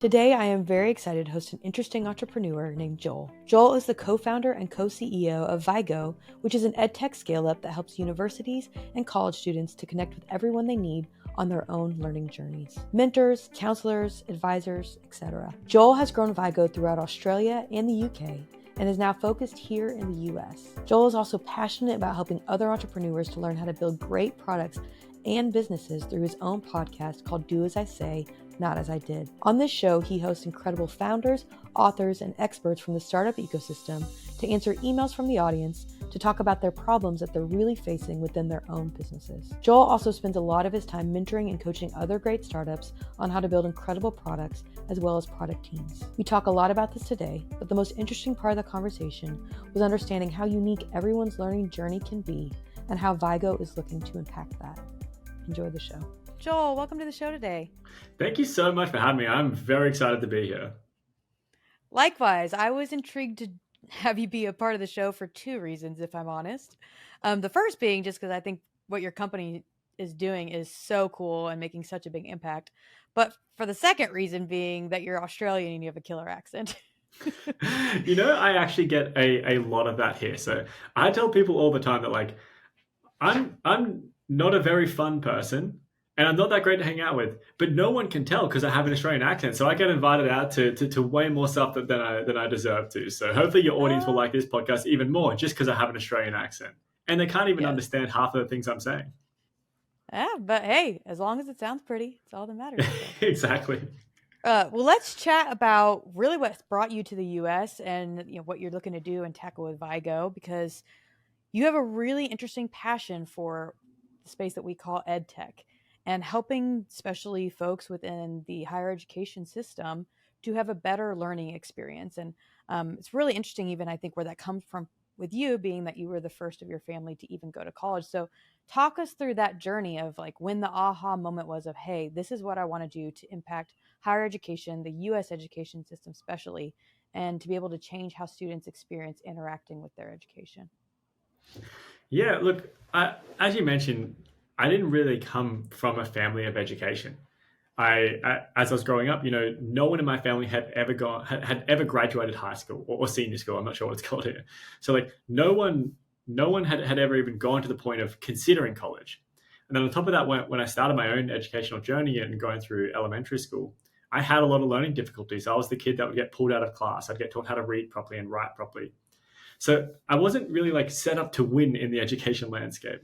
Today, I am very excited to host an interesting entrepreneur named Joel. Joel is the co-founder and co-CEO of Vygo, which is an edtech scale-up that helps universities and college students to connect with everyone they need on their own learning journeys. Mentors, counselors, advisors, etc. Joel has grown Vygo throughout Australia and the UK and is now focused here in the US. Joel is also passionate about helping other entrepreneurs to learn how to build great products and businesses through his own podcast called Do As I Say, Not As I Did. On this show, he hosts incredible founders, authors, and experts from the startup ecosystem to answer emails from the audience to talk about their problems that they're really facing within their own businesses. Joel also spends a lot of his time mentoring and coaching other great startups on how to build incredible products as well as product teams. We talk a lot about this today, but the most interesting part of the conversation was understanding how unique everyone's learning journey can be and how Vygo is looking to impact that. Enjoy the show. Joel, welcome to the show today. Thank you so much for having me. I'm very excited to be here. Likewise, I was intrigued to have you be a part of the show for two reasons, if I'm honest. The first being just because I think what your company is doing is so cool and making such a big impact. But for the second reason being that you're Australian and you have a killer accent. I actually get a lot of that here. So I tell people all the time that I'm not a very fun person and I'm not that great to hang out with, but no one can tell because I have an Australian accent. So I get invited out to way more stuff than I deserve to. So hopefully your audience will like this podcast even more just because I have an Australian accent and they can't even understand half of the things I'm saying. Yeah, but hey, as long as it sounds pretty, it's all that matters. Exactly. Well, let's chat about really what's brought you to the U.S. and what you're looking to do and tackle with Vygo, because you have a really interesting passion for the space that we call EdTech and helping especially folks within the higher education system to have a better learning experience. And it's really interesting, even I think, where that comes from with you, being that you were the first of your family to even go to college. So talk us through that journey of when the aha moment was of, hey, this is what I want to do to impact higher education, the U.S. education system especially, and to be able to change how students experience interacting with their education. Yeah, look, as you mentioned, I didn't really come from a family of education. As I was growing up, no one in my family had ever graduated high school or senior school. I'm not sure what it's called here. So no one had ever even gone to the point of considering college. And then on top of that, when I started my own educational journey and going through elementary school, I had a lot of learning difficulties. I was the kid that would get pulled out of class. I'd get taught how to read properly and write properly. So I wasn't really set up to win in the education landscape.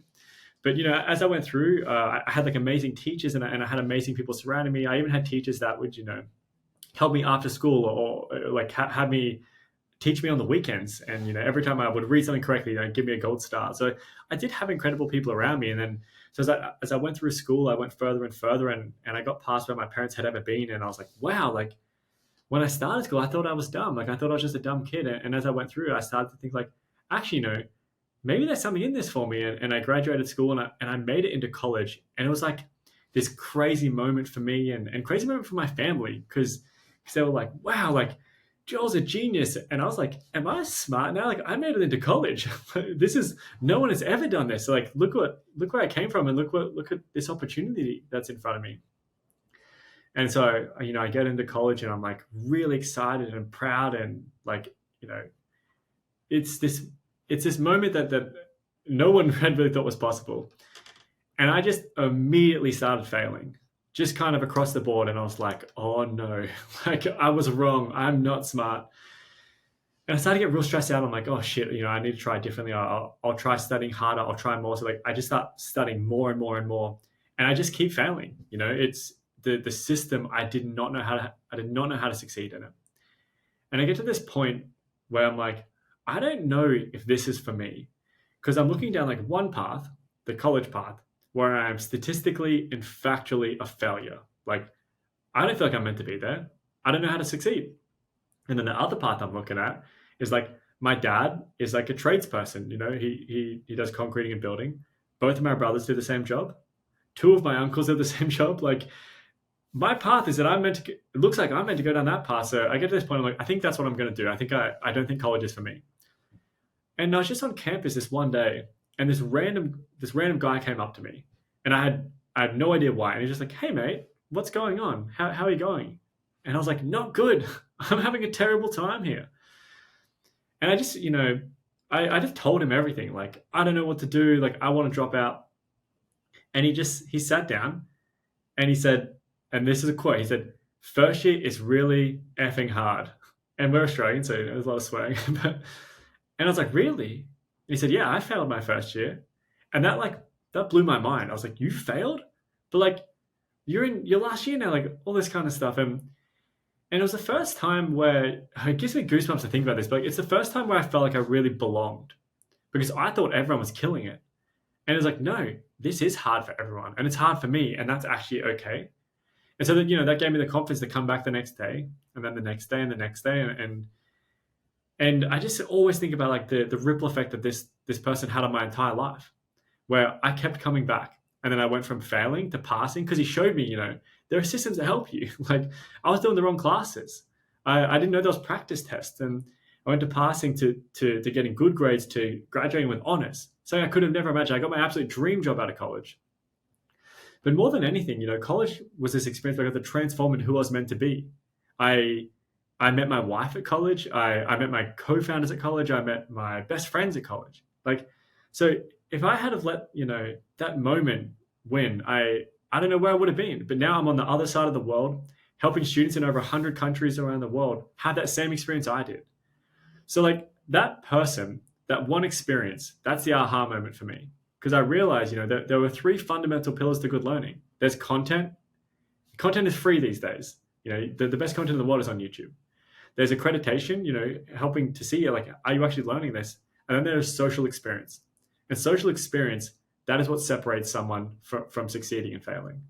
But as I went through, I had amazing teachers and I had amazing people surrounding me. I even had teachers that would help me after school or have me teach me on the weekends. And every time I would read something correctly, they'd give me a gold star. So I did have incredible people around me. And then as I went through school, I went further and further, and I got past where my parents had ever been. And I was like, wow, when I started school, I thought I was dumb. I thought I was just a dumb kid. And as I went through, I started to think actually, maybe there's something in this for me. And I graduated school and I made it into college. And it was this crazy moment for me and crazy moment for my family because they were like, wow, Joel's a genius. And I was like, am I smart now? I made it into college. No one has ever done this. So look where I came from and look at this opportunity that's in front of me. And so, I get into college and I'm really excited and proud and it's this moment that no one had really thought was possible. And I just immediately started failing, just kind of across the board. And I was like, oh no, I was wrong. I'm not smart. And I started to get real stressed out. I'm like, oh shit, I need to try differently. I'll try studying harder. I'll try more. So I just start studying more and more and more. And I just keep failing. It's the system. I did not know how to succeed in it. And I get to this point where I'm like, I don't know if this is for me, because I'm looking down one path, the college path, where I am statistically and factually a failure. I don't feel like I'm meant to be there. I don't know how to succeed. And then the other path I'm looking at is my dad is a tradesperson. He does concreting and building. Both of my brothers do the same job. Two of my uncles do the same job. My path is that it looks like I'm meant to go down that path. So I get to this point, I'm I think that's what I'm going to do. I don't think college is for me. And I was just on campus this one day, and this random guy came up to me, and I had no idea why. And he's just like, "Hey mate, what's going on? How are you going?" And I was like, not good. I'm having a terrible time here. And I just, I just told him everything. Like, I don't know what to do. Like, I want to drop out. And he sat down and he said, and this is a quote, he said, first year is really effing hard. And we're Australian, so there's a lot of swearing. And I was like, really? And he said, yeah, I failed my first year. And that blew my mind. I was like, you failed? But like, you're in your last year now, like all this kind of stuff. And it was the first time where it gives me goosebumps to think about this, but like, it's the first time where I felt like I really belonged because I thought everyone was killing it. And it was like, no, this is hard for everyone and it's hard for me. And that's actually okay. And so that, that gave me the confidence to come back the next day and then the next day and the next day. And I just always think about like the ripple effect that this person had on my entire life, where I kept coming back. And then I went from failing to passing because he showed me, there are systems that help you. Like I was doing the wrong classes. I didn't know there was practice tests. And I went to passing to getting good grades to graduating with honors. So I could have never imagined. I got my absolute dream job out of college. But more than anything, college was this experience where I got to transform into who I was meant to be. I I met my wife at college. I met my co-founders at college. I met my best friends at college. Like, so if I had have let, that moment win, I don't know where I would have been, but now I'm on the other side of the world, helping students in over 100 countries around the world have that same experience I did. So like that person, that one experience, that's the aha moment for me. Because I realized, that there were three fundamental pillars to good learning. There's content. Content is free these days. The best content in the world is on YouTube. There's accreditation, helping to see, like, are you actually learning this? And then there's social experience. And social experience, that is what separates someone from succeeding and failing.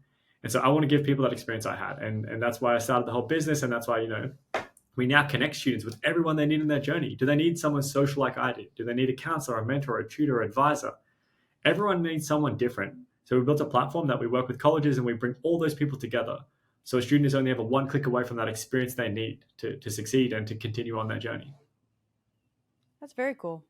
And so I want to give people that experience I had. And that's why I started the whole business. And that's why, we now connect students with everyone they need in their journey. Do they need someone social like I did? Do they need a counselor, a mentor, a tutor, advisor? Everyone needs someone different. So we built a platform that we work with colleges and we bring all those people together. So a student is only ever one click away from that experience they need to succeed and to continue on their journey. That's very cool.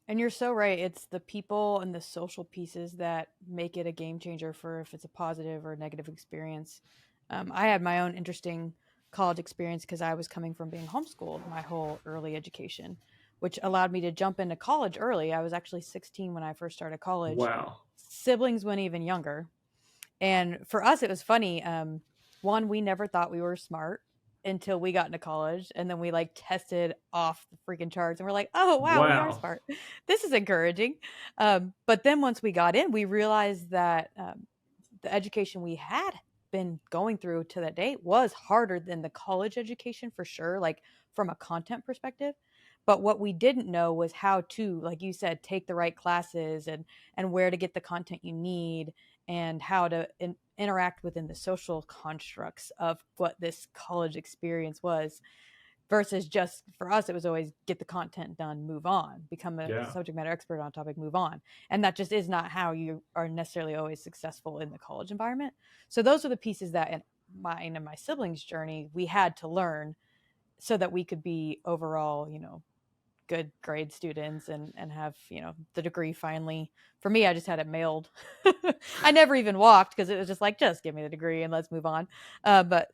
And you're so right. It's the people and the social pieces that make it a game changer for if it's a positive or negative experience. I had my own interesting college experience because I was coming from being homeschooled my whole early education, which allowed me to jump into college early. I was actually 16 when I first started college. Wow. Siblings went even younger. And for us, it was funny. One, we never thought we were smart until we got into college. And then we like tested off the freaking charts and we're like, oh, wow. We are smart. This is encouraging. But then once we got in, we realized that the education we had been going through to that date was harder than the college education for sure, like from a content perspective. But what we didn't know was how to, like you said, take the right classes and where to get the content you need and how to interact within the social constructs of what this college experience was, versus just for us, it was always get the content done, move on, become a subject matter expert on a topic, move on. And that just is not how you are necessarily always successful in the college environment. So those are the pieces that in mine and my siblings' journey, we had to learn so that we could be overall, good grade students and have, the degree finally. For me, I just had it mailed. I never even walked because it was just like, just give me the degree and let's move on. But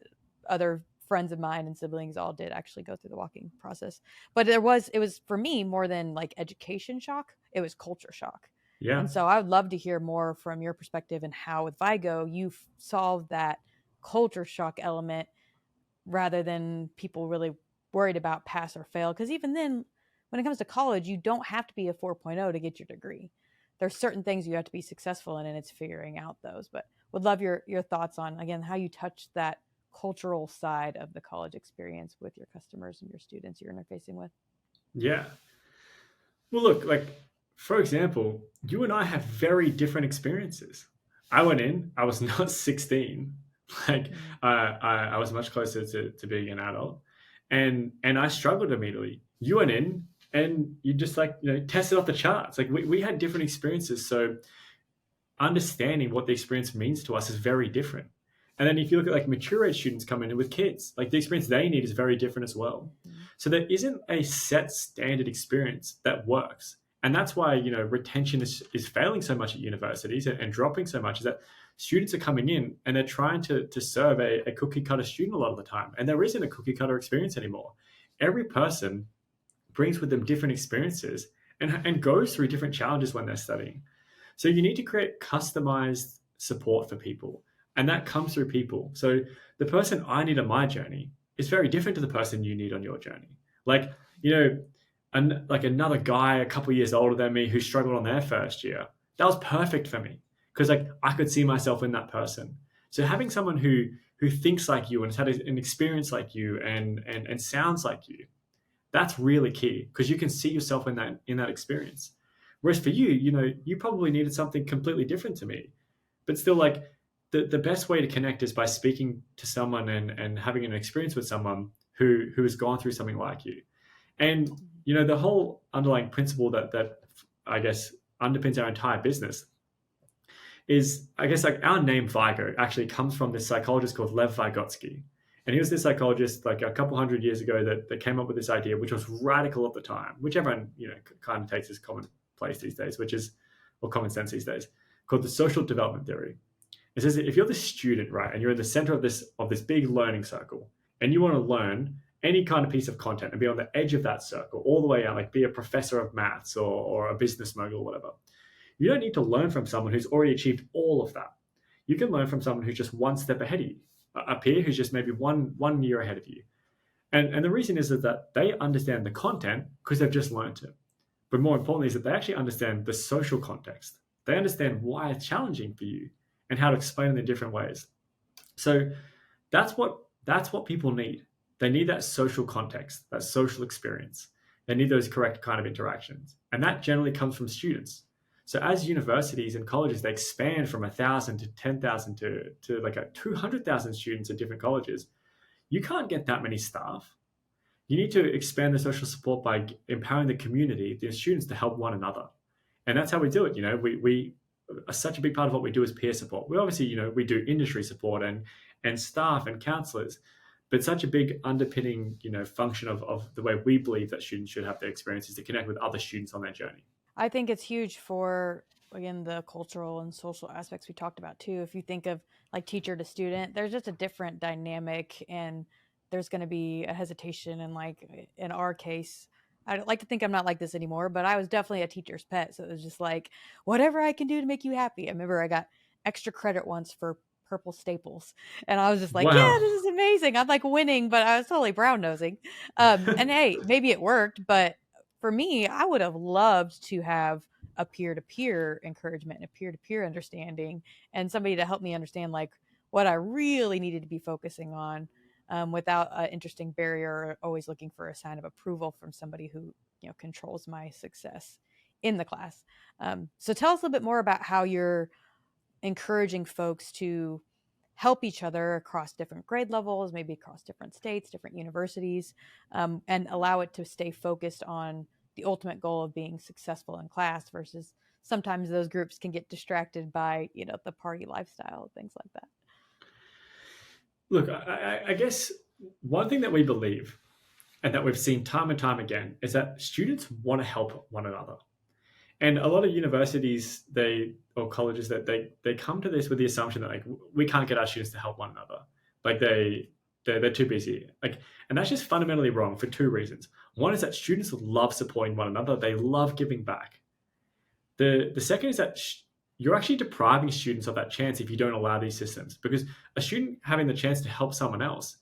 other friends of mine and siblings all did actually go through the walking process. But it was for me more than like education shock. It was culture shock. Yeah. And so I would love to hear more from your perspective and how with Vygo you solved that culture shock element rather than people really worried about pass or fail. Because even then, when it comes to college, you don't have to be a 4.0 to get your degree. There's certain things you have to be successful in, and it's figuring out those. But would love your thoughts on, again, how you touch that cultural side of the college experience with your customers and your students you're interfacing with. Yeah. Well, look, like, for example, you and I have very different experiences. I went in, I was not 16. Like, I was much closer to being an adult. And I struggled immediately. You went in and you just tested off the charts. Like we had different experiences. So understanding what the experience means to us is very different. And then if you look at like mature age students coming in with kids, like the experience they need is very different as well. Mm-hmm. So there isn't a set standard experience that works. And that's why, retention is failing so much at universities and dropping so much, is that students are coming in and they're trying to serve a cookie cutter student a lot of the time. And there isn't a cookie cutter experience anymore. Every person brings with them different experiences and goes through different challenges when they're studying. So you need to create customized support for people. And that comes through people. So the person I need on my journey is very different to the person you need on your journey. Like, like another guy a couple of years older than me who struggled on their first year, that was perfect for me because like I could see myself in that person. So having someone who thinks like you and has had an experience like you and sounds like you, that's really key because you can see yourself in that experience. Whereas for you, you probably needed something completely different to me, but still like the best way to connect is by speaking to someone and having an experience with someone who has gone through something like you. And the whole underlying principle that I guess underpins our entire business is, I guess, like our name Vygo actually comes from this psychologist called Lev Vygotsky. And he was this psychologist like a couple hundred years ago that came up with this idea, which was radical at the time, which everyone, kind of takes as commonplace these days, or common sense these days, called the social development theory. It says that if you're the student, right, and you're in the center of this big learning circle, and you want to learn any kind of piece of content and be on the edge of that circle all the way out, like be a professor of maths or a business mogul or whatever, you don't need to learn from someone who's already achieved all of that. You can learn from someone who's just one step ahead of you, a peer who's just maybe one year ahead of you. And the reason is that they understand the content because they've just learned it. But more importantly is that they actually understand the social context. They understand why it's challenging for you and how to explain it in different ways. So that's what people need. They need that social context, that social experience. They need those correct kind of interactions. And that generally comes from students. So as universities and colleges, they expand from 1,000 to 10,000 to like 200,000 students at different colleges. You can't get that many staff. You need to expand the social support by empowering the community, the students, to help one another. And that's how we do it. We such a big part of what we do is peer support. We obviously, we do industry support and staff and counselors, but such a big underpinning, function of the way we believe that students should have their experiences to connect with other students on their journey. I think it's huge for, again, the cultural and social aspects we talked about too. If you think of like teacher to student, there's just a different dynamic, and there's going to be a hesitation. And like in our case, I like to think I'm not like this anymore, but I was definitely a teacher's pet. So it was just like, whatever I can do to make you happy. I remember I got extra credit once for purple staples, and I was just like, Wow. yeah, this is amazing. I'm like winning, but I was totally brown nosing. And hey, maybe it worked, but for me, I would have loved to have a peer-to-peer encouragement and a peer-to-peer understanding, and somebody to help me understand like what I really needed to be focusing on, without an interesting barrier, or always looking for a sign of approval from somebody who controls my success in the class. So tell us a little bit more about how you're encouraging folks to help each other across different grade levels, maybe across different states, different universities, and allow it to stay focused on the ultimate goal of being successful in class, versus sometimes those groups can get distracted by, the party lifestyle, things like that. Look, I guess one thing that we believe and that we've seen time and time again is that students want to help one another. And a lot of universities, or colleges, that they come to this with the assumption that like we can't get our students to help one another. Like they're too busy. And that's just fundamentally wrong for two reasons. One is that students love supporting one another. They love giving back. The second is that you're actually depriving students of that chance if you don't allow these systems, because a student having the chance to help someone else,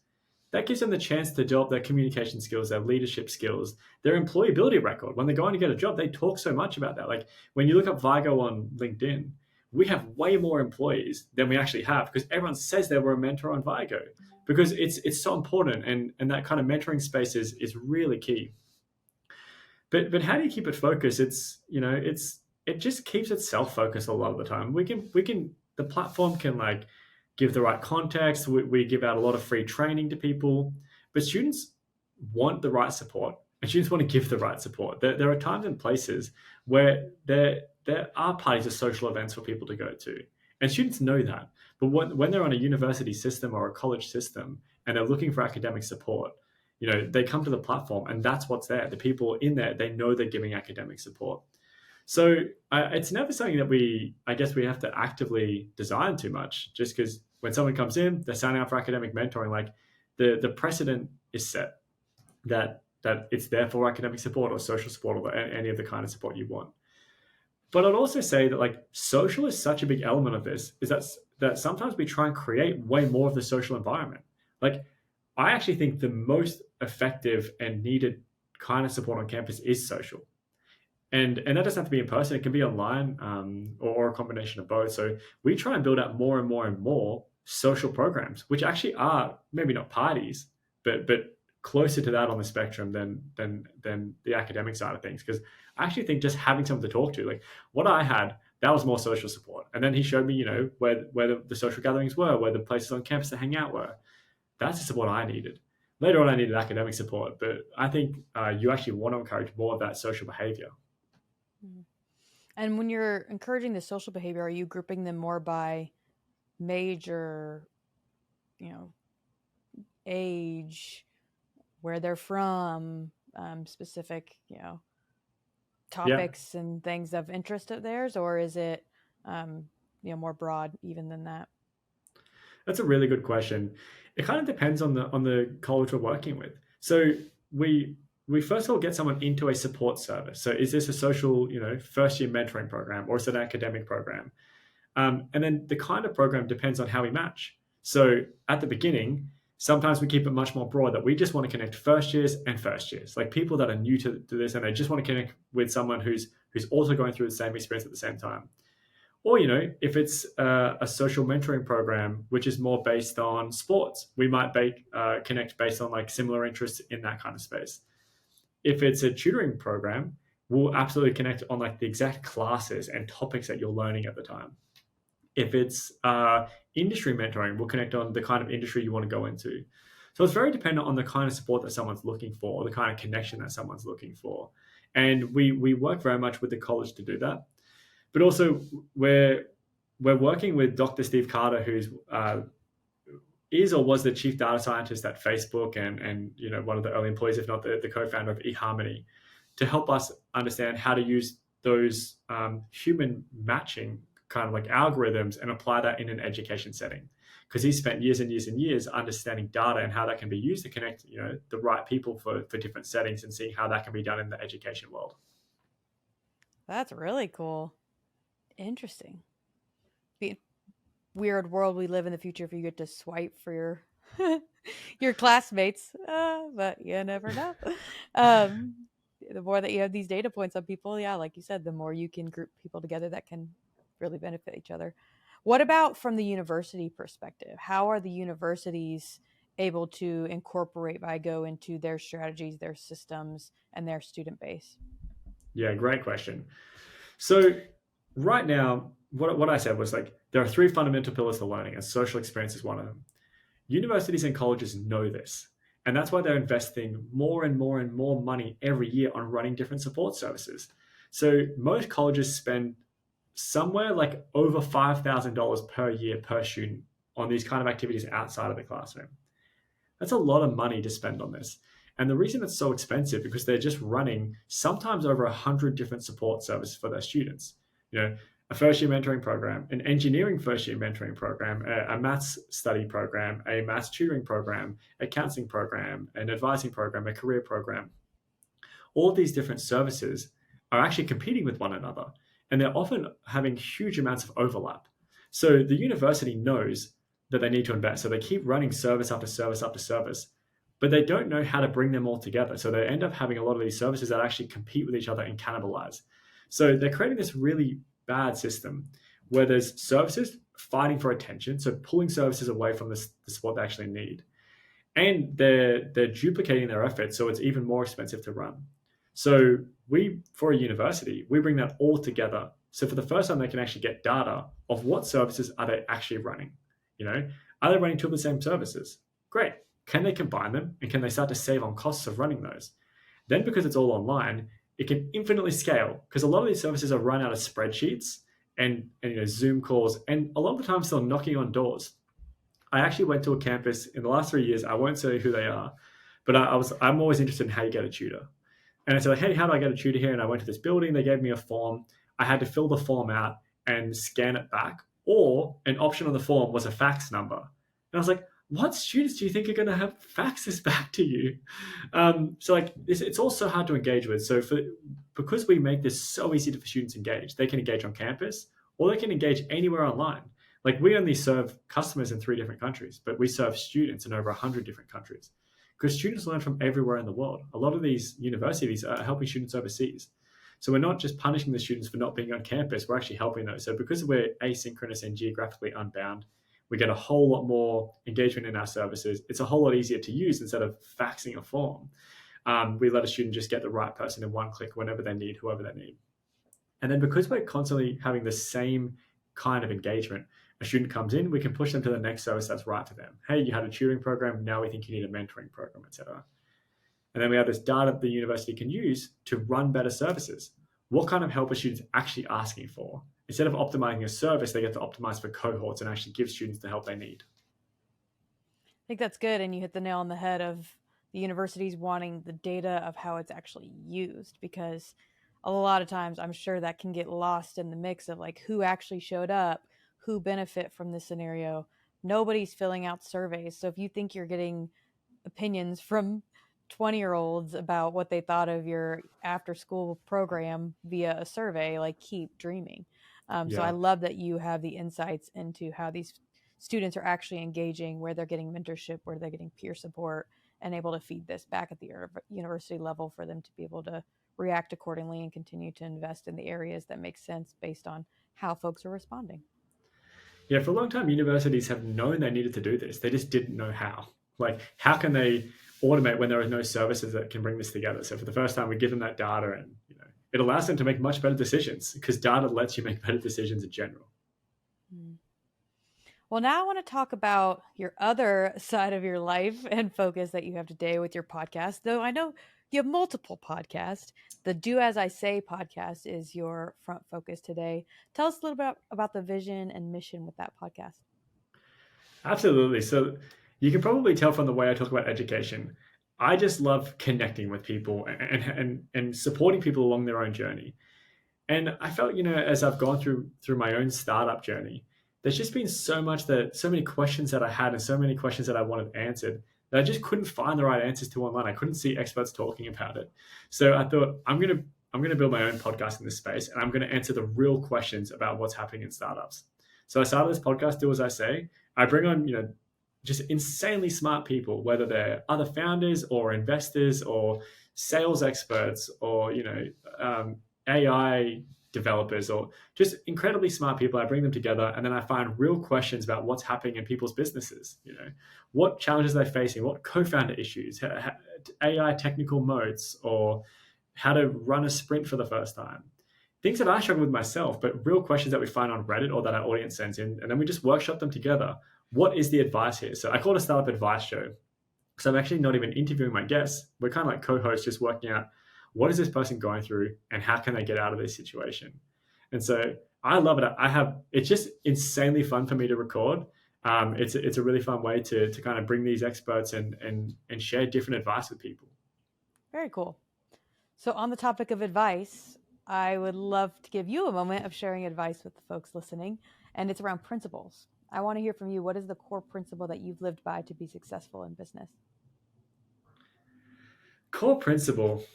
that gives them the chance to develop their communication skills, their leadership skills, their employability record. When they're going to get a job, they talk so much about that. Like when you look up Vygo on LinkedIn, we have way more employees than we actually have because everyone says they were a mentor on Vygo, because it's so important, and that kind of mentoring space is really key. But how do you keep it focused? It just keeps itself focused a lot of the time. The platform can like give the right context. We give out a lot of free training to people, but students want the right support, and students want to give the right support. There are times and places where there are parties or social events for people to go to, and students know that. But when they're on a university system or a college system and they're looking for academic support, they come to the platform, and that's what's there. The people in there, they know they're giving academic support. So it's never something that I guess we have to actively design too much, just because when someone comes in, they're signing up for academic mentoring, like the precedent is set that it's there for academic support or social support or any of the kind of support you want. But I'd also say that like social is such a big element of this, is that sometimes we try and create way more of the social environment. Like I actually think the most effective and needed kind of support on campus is social. And that doesn't have to be in person. It can be online, or a combination of both. So we try and build out more and more and more social programs, which actually are maybe not parties, but closer to that on the spectrum than the academic side of things. Because I actually think just having someone to talk to, like what I had, that was more social support. And then he showed me, where the social gatherings were, where the places on campus to hang out were. That's the support I needed. Later on, I needed academic support, but I think you actually want to encourage more of that social behavior. And when you're encouraging the social behavior, are you grouping them more by major, age, where they're from, specific, Yeah, topics and things of interest of theirs, or is it, more broad even than that? that's a really good question. It kind of depends on the college we're working with. So we we first of all get someone into a support service. So is this a social, first year mentoring program, or is it an academic program? And then the kind of program depends on how we match. So at the beginning, sometimes we keep it much more broad, that we just want to connect first years, like people that are new to this and they just want to connect with someone who's also going through the same experience at the same time. Or, if it's a social mentoring program, which is more based on sports, we might connect based on like similar interests in that kind of space. If it's a tutoring program, we'll absolutely connect on like the exact classes and topics that you're learning at the time. If it's industry mentoring, we'll connect on the kind of industry you want to go into. So it's very dependent on the kind of support that someone's looking for, or the kind of connection that someone's looking for. And we work very much with the college to do that. But also, we're working with Dr. Steve Carter, who's is or was the chief data scientist at Facebook, and one of the early employees, if not the co-founder of eHarmony, to help us understand how to use those human matching kind of like algorithms and apply that in an education setting. Because he spent years and years and years understanding data and how that can be used to connect the right people for different settings, and seeing how that can be done in the education world. That's really cool. Interesting. Weird world we live in the future if you get to swipe for your your classmates, but you never know. um, the more that you have these data points on people, yeah, like you said, the more you can group people together that can really benefit each other. What about from the university perspective? How are the universities able to incorporate Vygo into their strategies, their systems, and their student base? Yeah, great question. So right now, what I said was like there are three fundamental pillars to learning, and social experience is one of them. Universities and colleges know this, and that's why they're investing more and more and more money every year on running different support services. So most colleges spend somewhere like over $5,000 per year per student on these kind of activities outside of the classroom. That's a lot of money to spend on this. And the reason it's so expensive, because they're just running sometimes over 100 different support services for their students. A first year mentoring program, an engineering first year mentoring program, a maths study program, a maths tutoring program, a counseling program, an advising program, a career program. All of these different services are actually competing with one another, and they're often having huge amounts of overlap. So the university knows that they need to invest. So they keep running service after service after service, but they don't know how to bring them all together. So they end up having a lot of these services that actually compete with each other and cannibalize. So they're creating this really bad system where there's services fighting for attention, so pulling services away from the support they actually need. And they're duplicating their efforts, so it's even more expensive to run. So for a university, we bring that all together. So for the first time, they can actually get data of what services are they actually running. Are they running two of the same services? Great. Can they combine them, and can they start to save on costs of running those? Then, because it's all online, it can infinitely scale, because a lot of these services are run out of spreadsheets and Zoom calls, and a lot of the times they're knocking on doors. I actually went to a campus in the last 3 years. I won't say who they are, but I'm always interested in how you get a tutor. And I said, like, hey, how do I get a tutor here? And I went to this building. They gave me a form. I had to fill the form out and scan it back. Or an option on the form was a fax number. And I was like, what students do you think are going to have faxes back to you? So like it's also hard to engage with. So because we make this so easy for students to engage, they can engage on campus or they can engage anywhere online. Like we only serve customers in 3 different countries, but we serve students in over 100 different countries because students learn from everywhere in the world. A lot of these universities are helping students overseas. So we're not just punishing the students for not being on campus, we're actually helping those. So because we're asynchronous and geographically unbound, we get a whole lot more engagement in our services. It's a whole lot easier to use instead of faxing a form. We let a student just get the right person in one click whenever they need, whoever they need. And then because we're constantly having the same kind of engagement, a student comes in, we can push them to the next service that's right for them. Hey, you had a tutoring program, now we think you need a mentoring program, etc. And then we have this data that the university can use to run better services. What kind of help are students actually asking for? Instead of optimizing a service, they get to optimize for cohorts and actually give students the help they need. I think that's good. And you hit the nail on the head of the universities wanting the data of how it's actually used, because a lot of times I'm sure that can get lost in the mix of like who actually showed up, who benefit from this scenario. Nobody's filling out surveys. So if you think you're getting opinions from 20-year-olds about what they thought of your after school program via a survey, like keep dreaming. So I Yeah. love that you have the insights into how these students are actually engaging, where they're getting mentorship, where they're getting peer support, and able to feed this back at the university level for them to be able to react accordingly and continue to invest in the areas that make sense based on how folks are responding. Yeah, for a long time, universities have known they needed to do this. They just didn't know how. Like, how can they automate when there are no services that can bring this together? So for the first time, we give them that data, and it allows them to make much better decisions because data lets you make better decisions in general. Mm. Well, now I want to talk about your other side of your life and focus that you have today with your podcast. Though I know you have multiple podcasts. The Do As I Say podcast is your front focus today. Tell us a little bit about the vision and mission with that podcast. Absolutely. So you can probably tell from the way I talk about education, I just love connecting with people and supporting people along their own journey. And I felt, as I've gone through my own startup journey, there's just been so many questions that I had and so many questions that I wanted answered that I just couldn't find the right answers to online. I couldn't see experts talking about it. So I thought I'm gonna build my own podcast in this space, and I'm gonna answer the real questions about what's happening in startups. So I started this podcast, Do As I Say. I bring on, just insanely smart people, whether they're other founders or investors or sales experts or AI developers or just incredibly smart people. I bring them together and then I find real questions about what's happening in people's businesses. What challenges they're facing, what co-founder issues, AI technical moats, or how to run a sprint for the first time. Things that I struggle with myself, but real questions that we find on Reddit or that our audience sends in, and then we just workshop them together. What is the advice here? So I call it a startup advice show. So I'm actually not even interviewing my guests. We're kind of like co-hosts, just working out what is this person going through and how can they get out of this situation. And so I love it. It's just insanely fun for me to record. It's a really fun way to kind of bring these experts and share different advice with people. Very cool. So, on the topic of advice, I would love to give you a moment of sharing advice with the folks listening, and it's around principles. I want to hear from you. What is the core principle that you've lived by to be successful in business? Core principle.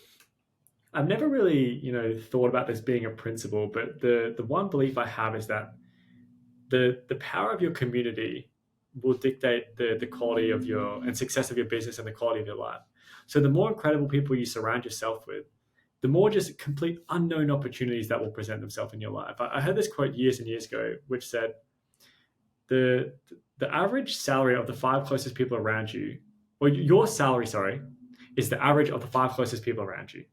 I've never really, thought about this being a principle, but the one belief I have is that the power of your community will dictate the quality of your and success of your business and the quality of your life. So the more incredible people you surround yourself with, the more just complete unknown opportunities that will present themselves in your life. I heard this quote years and years ago, which said, the the average salary of the 5 closest people around you, or your salary, sorry, is the average of the 5 closest people around you.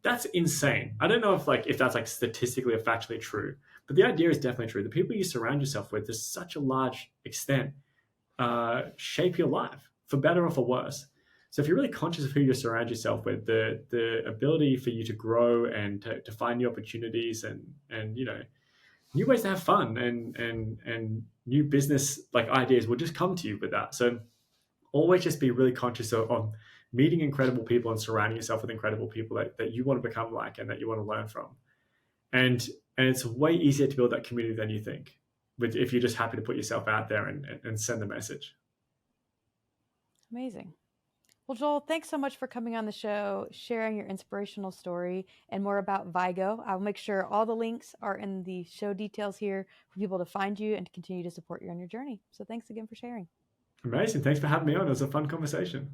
That's insane. I don't know if that's like statistically or factually true, but the idea is definitely true. The people you surround yourself with, to such a large extent, shape your life for better or for worse. So if you're really conscious of who you surround yourself with, the ability for you to grow and to find new opportunities and new ways to have fun and new business like ideas will just come to you with that. So always just be really conscious of meeting incredible people and surrounding yourself with incredible people that you want to become like and that you want to learn from. And it's way easier to build that community than you think, but if you're just happy to put yourself out there and send the message. Amazing. Well, Joel, thanks so much for coming on the show, sharing your inspirational story and more about Vygo. I'll make sure all the links are in the show details here for people to find you and to continue to support you on your journey. So thanks again for sharing. Amazing. Thanks for having me on. It was a fun conversation.